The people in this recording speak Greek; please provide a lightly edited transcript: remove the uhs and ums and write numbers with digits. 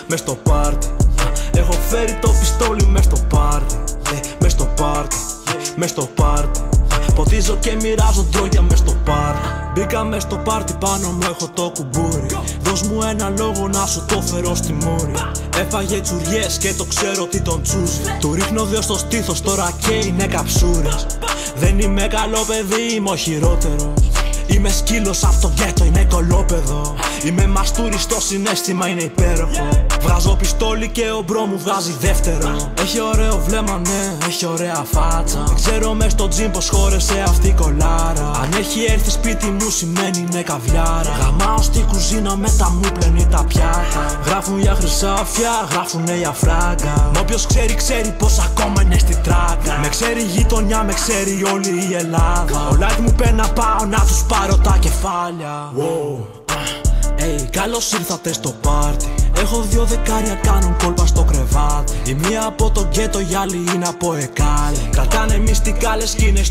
μες στο πάρτι. Έχω φέρει το πιστόλι μες στο πάρτι. Μες στο πάρτι, μες στο πάρτι. Ποτίζω και μοιράζω ντρόγια μες στο πάρτι. Μπήκα μες στο πάρτι, πάνω μου έχω το κουμπούρι. Δώσ' μου ένα λόγο να σου το φέρω στη μούρη. Έφαγε τσουριές και το ξέρω τι τον τσούζει. Του ρίχνω δύο στο στήθος, τώρα και είναι καψούρες. Δεν είμαι καλό παιδί, είμαι ο χειρότερος. Είμαι σκύλος, αυτό γκέτο είναι κολόπεδο. Είμαι μαστούρι, στο συναίσθημα είναι υπέροχο. Βγάζω πιστόλι και ο μπρο μου βγάζει δεύτερο. Έχει ωραίο βλέμμα, ναι, έχει ωραία φάτσα. Δεν ξέρω μες στο τζιμ πως χώρεσε αυτή η κολάρα. Αν έχει έρθει σπίτι μου σημαίνει είναι καβιάρα. Γαμάω στη κουζίνα, μετά μου πλένει τα πιάτα. Γράφουν για χρυσάφια, γράφουνε για φράγκα. Μα όποιος ξέρει, ξέρει πως ακόμα είναι στη τράγκα. Με ξέρει η γειτονιά, με ξέρει όλη η Ελλάδα. Ο like μου πένα πάω να τους πάρω τα κεφάλια. Καλώς ήρθατε στο πάρτι. Έχω δύο δεκάρια κάνουν κόλπα στο κρεβάτι. Η μία από το γκέτο, η άλλη είναι από Εκάλη. Κρατάνε μυστικά λες κι είναι